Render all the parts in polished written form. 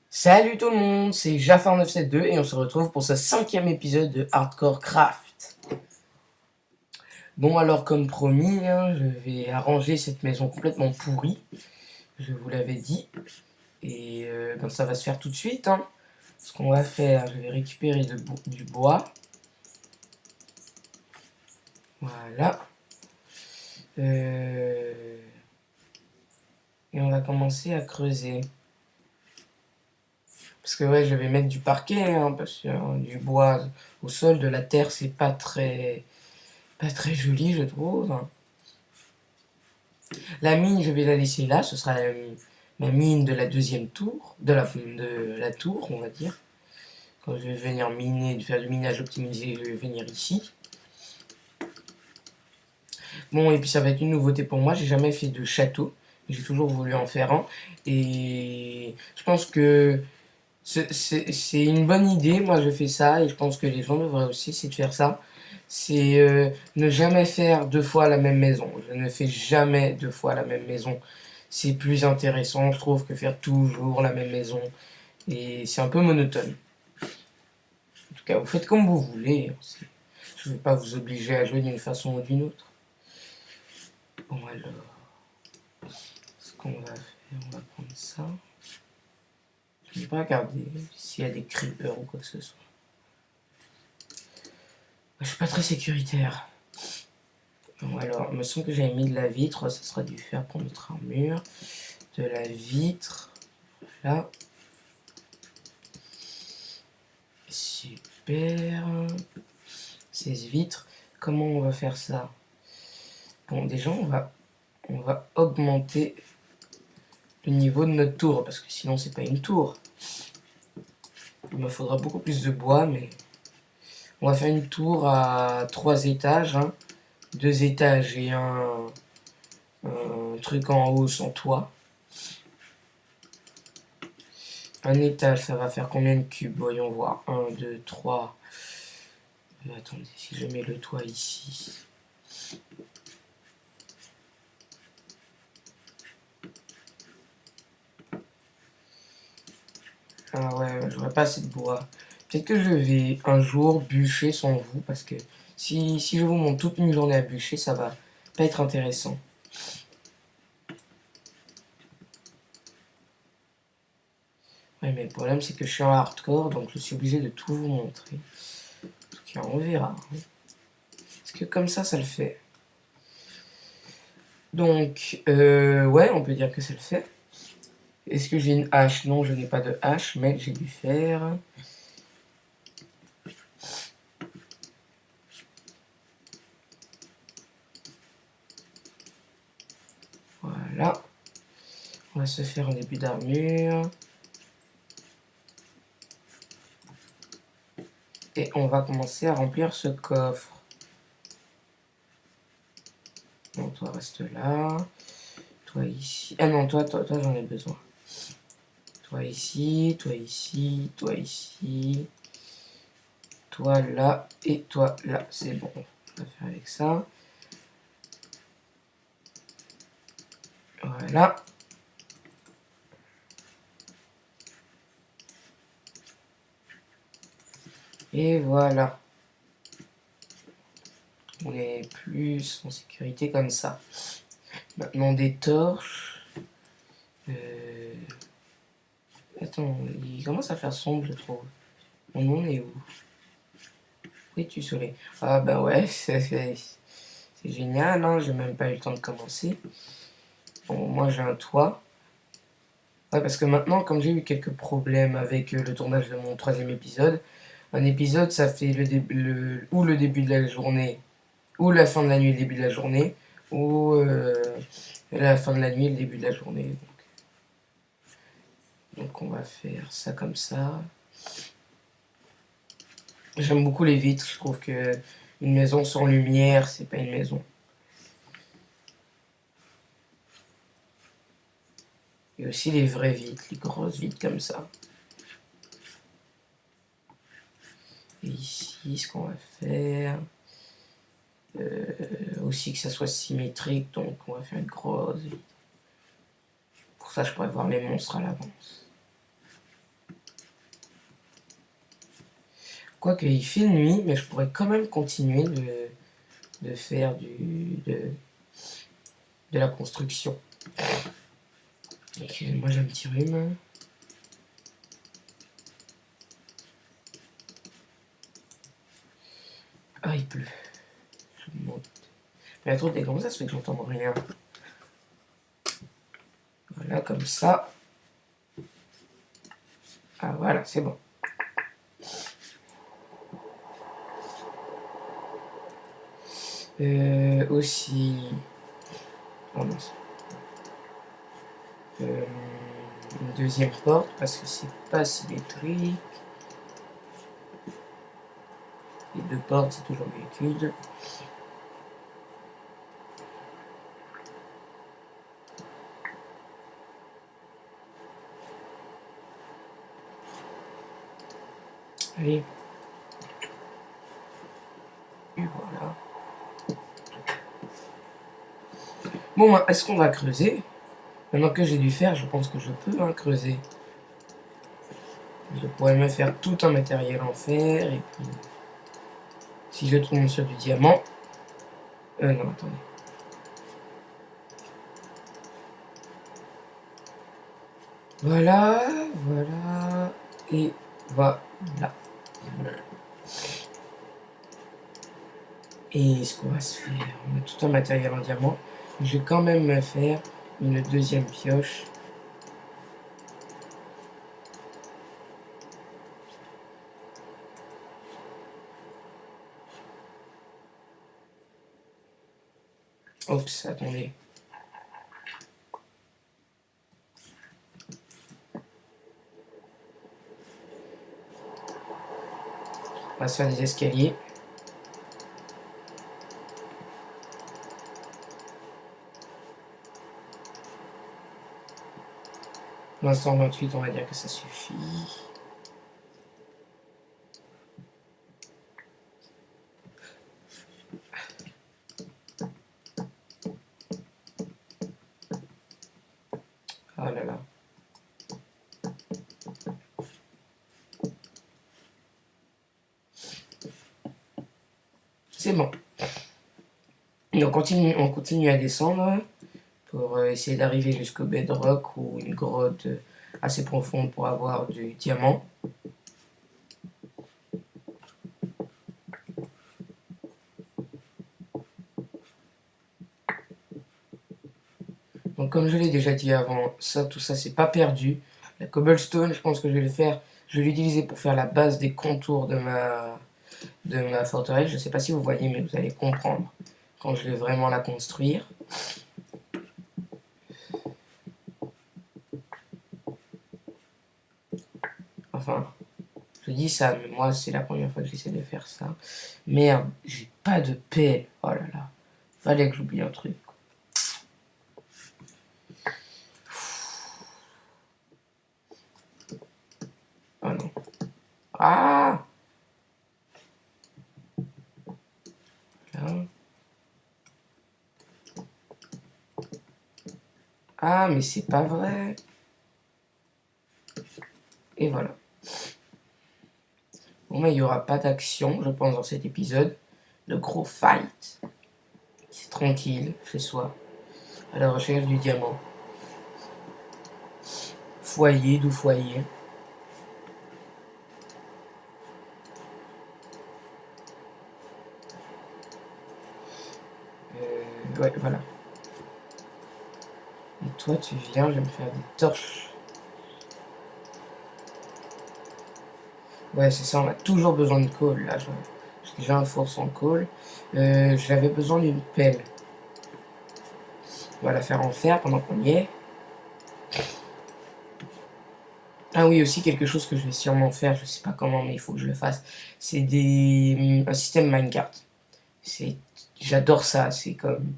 Salut tout le monde, c'est Jafar972 et on se retrouve pour ce 5e épisode de Hardcore Craft. Bon alors comme promis, je vais arranger cette maison complètement pourrie, je vous l'avais dit. Et ben, ça va se faire tout de suite. Ce qu'on va faire, je vais récupérer du bois. Voilà. Et on va commencer à creuser. Parce que ouais, je vais mettre du parquet, parce que du bois au sol, de la terre, c'est pas très joli, je trouve. La mine, je vais la laisser là, ce sera la mine de la deuxième tour, de la tour, on va dire. Quand je vais venir miner, faire du minage optimisé, je vais venir ici. Bon, et puis ça va être une nouveauté pour moi, j'ai jamais fait de château, j'ai toujours voulu en faire un. Et je pense que c'est une bonne idée, moi je fais ça, et je pense que les gens devraient aussi essayer de faire ça. C'est ne jamais faire deux fois la même maison. Je ne fais jamais deux fois la même maison. C'est plus intéressant, je trouve, que faire toujours la même maison. Et c'est un peu monotone. En tout cas, vous faites comme vous voulez. Je ne vais pas vous obliger à jouer d'une façon ou d'une autre. Bon alors, ce qu'on va faire, on va prendre ça. Je ne vais pas regarder s'il y a des creepers ou quoi que ce soit. Je suis pas très sécuritaire. Bon alors, il me semble que j'avais mis de la vitre, ça sera du fer pour notre armure. De la vitre, là. Super. 16 vitres. Comment on va faire ça? Bon, déjà, on va augmenter le niveau de notre tour, parce que sinon, c'est pas une tour. Il me faudra beaucoup plus de bois, mais on va faire une tour à 3 étages. 2 étages et un truc en haut sans toit. Un étage, ça va faire combien de cubes? Voyons voir. 1, 2, 3. Attendez, si je mets le toit ici. Ah ouais, j'aurais pas assez de bois. Peut-être que je vais un jour bûcher sans vous, parce que si je vous montre toute une journée à bûcher, ça va pas être intéressant. Ouais, mais le problème, c'est que je suis en hardcore, donc je suis obligé de tout vous montrer. En tout cas, on verra. Est-ce que comme ça le fait? Donc, ouais, on peut dire que ça le fait. Est-ce que j'ai une hache? Non, je n'ai pas de hache, mais j'ai du fer. Voilà. On va se faire un début d'armure. Et on va commencer à remplir ce coffre. Donc toi reste là. Toi ici. Ah non, toi j'en ai besoin. Toi ici, toi ici, toi ici. Toi là et toi là. C'est bon. On va faire avec ça. Voilà. Et voilà. On est plus en sécurité comme ça. Maintenant des torches. Attends, il commence à faire sombre, je trouve. Mon nom est où? Où es-tu, soleil? Ah bah ouais, c'est génial, hein, j'ai même pas eu le temps de commencer. Bon, moi j'ai un toit. Ouais, parce que maintenant, comme j'ai eu quelques problèmes avec le tournage de mon 3e épisode, un épisode ça fait ou le début de la journée, ou la fin de la nuit, le début de la journée, ou la fin de la nuit, le début de la journée. Donc on va faire ça comme ça. J'aime beaucoup les vitres, je trouve que une maison sans lumière, c'est pas une maison. Et aussi les vraies vitres, les grosses vitres comme ça. Et ici, ce qu'on va faire, aussi que ça soit symétrique, donc on va faire une grosse vitre. Pour ça, je pourrais voir mes monstres à l'avance. Quoique il fait nuit, mais je pourrais quand même continuer de faire de la construction. Excusez-moi, j'ai un petit rhume. Ah, il pleut. Mais attendez, comment ça se fait que j'entends rien? Voilà, comme ça. Ah, voilà, c'est bon. Aussi... Oh mince. Une deuxième porte, parce que c'est pas symétrique. Les deux portes, c'est toujours véhicule. Allez. Et voilà. Bon, est-ce qu'on va creuser? Maintenant que j'ai dû faire, je pense que je peux creuser. Je pourrais me faire tout un matériel en fer, et puis... Si je trouve sur du diamant... non, attendez. Voilà, voilà, et voilà. Et ce qu'on va se faire, on a tout un matériel en diamant. Je vais quand même me faire une deuxième pioche. Oups, attendez. On va se faire des escaliers. Pour l'instant 28, on va dire que ça suffit. Oh là là. C'est bon. Et on continue à descendre pour essayer d'arriver jusqu'au bedrock ou une grotte assez profonde pour avoir du diamant. Donc comme je l'ai déjà dit avant, tout ça c'est pas perdu. La cobblestone, je pense que je vais le faire. Je vais l'utiliser pour faire la base des contours de ma forteresse. Je sais pas si vous voyez, mais vous allez comprendre quand je vais vraiment la construire. Enfin, je dis ça, mais moi c'est la première fois que j'essaie de faire ça. Merde, j'ai pas de pelle. Oh là là, fallait que j'oublie un truc. Oh non. Ah! Là. Ah, mais c'est pas vrai. Et voilà. Bon, mais il n'y aura pas d'action, je pense, dans cet épisode. Le gros fight. C'est tranquille, chez soi. À la recherche du diamant. Foyer, d'où foyer. Ouais, voilà. Et toi, tu viens, je vais me faire des torches. Ouais, c'est ça, on a toujours besoin de coal, là. J'ai déjà un four sans coal. J'avais besoin d'une pelle. On va la faire en fer pendant qu'on y est. Ah oui, aussi quelque chose que je vais sûrement faire, je sais pas comment, mais il faut que je le fasse. C'est un système Minecart. J'adore ça, c'est comme...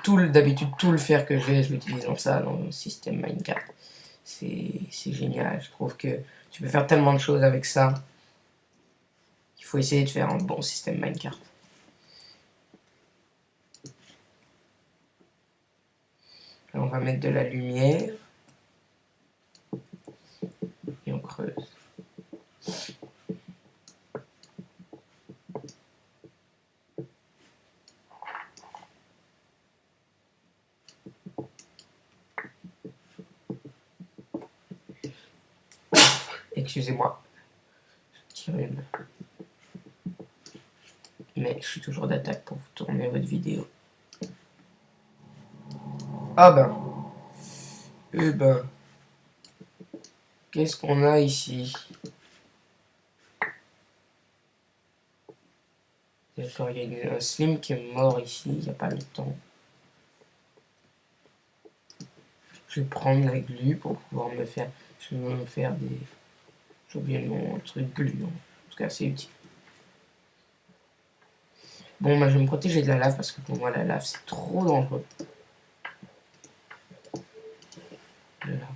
D'habitude, tout le fer que j'ai, je l'utilise dans ça, dans le système Minecart. C'est génial, je trouve que tu peux faire tellement de choses avec ça. Il faut essayer de faire un bon système Minecart. Là, on va mettre de la lumière. Et on creuse. Excusez-moi. Mais je suis toujours d'attaque pour vous tourner votre vidéo. Ah ben. Eh ben. Qu'est-ce qu'on a ici? D'accord, il y a un Slim qui est mort ici, il n'y a pas le temps. Je vais prendre la glu pour pouvoir me faire... Je vais me faire des... J'ai oublié le nom, truc glu. En tout cas, c'est utile. Bon, bah, je vais me protéger de la lave parce que pour moi, la lave, c'est trop dangereux. Là.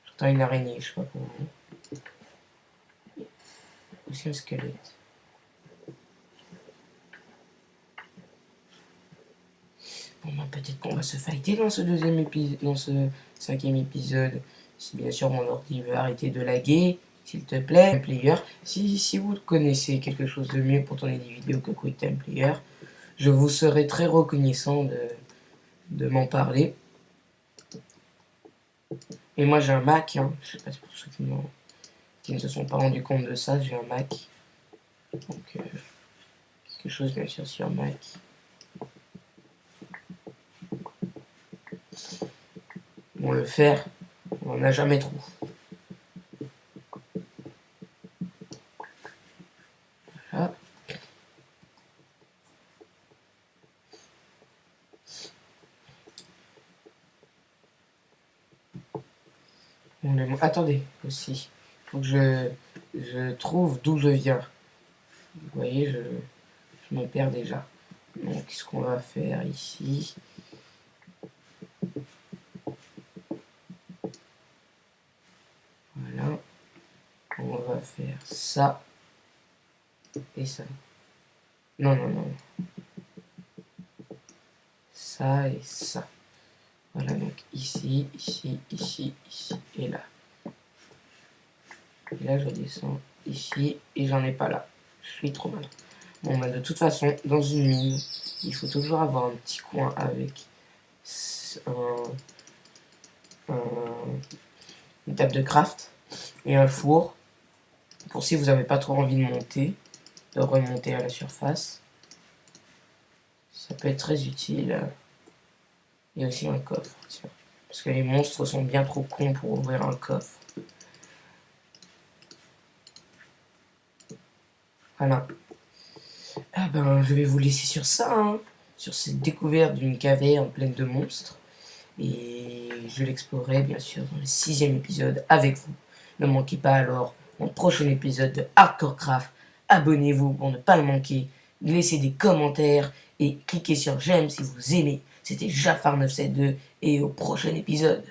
J'entends une araignée, je sais pas pour vous. Aussi un squelette. Bon, bah, peut-être qu'on va se fighter dans ce deuxième épisode, dans ce 5e épisode. Si bien sûr mon ordi veut arrêter de laguer, s'il te plaît, Player. Si vous connaissez quelque chose de mieux pour tourner des vidéos que QuickTime Player, je vous serai très reconnaissant de m'en parler. Et moi j'ai un Mac, hein. Je sais pas si pour ceux qui ne se sont pas rendus compte de ça, j'ai un Mac. Donc quelque chose bien sûr sur Mac. Bon, le fer, on n'en a jamais trop. Voilà. Attendez, aussi. Il faut que je trouve d'où je viens. Vous voyez, je me perds déjà. Donc, ce qu'on va faire ici... Voilà. On va faire ça. Et ça. Non, non, non. Ça et ça. Voilà, donc ici, ici, ici, ici et là. Et là, je descends ici et j'en ai pas là. Je suis trop mal. Bon, bah, de toute façon, dans une mine, il faut toujours avoir un petit coin avec une table de craft et un four. Pour si vous n'avez pas trop envie de monter, de remonter à la surface. Ça peut être très utile. Et aussi un coffre, tiens. Parce que les monstres sont bien trop cons pour ouvrir un coffre. Voilà. Ah ben, je vais vous laisser sur ça, hein, sur cette découverte d'une caverne pleine de monstres. Et je l'explorerai bien sûr dans le 6e épisode avec vous. Ne manquez pas alors mon prochain épisode de Hardcore Craft. Abonnez-vous pour ne pas le manquer. Laissez des commentaires et cliquez sur j'aime si vous aimez. C'était Jafar972 et au prochain épisode.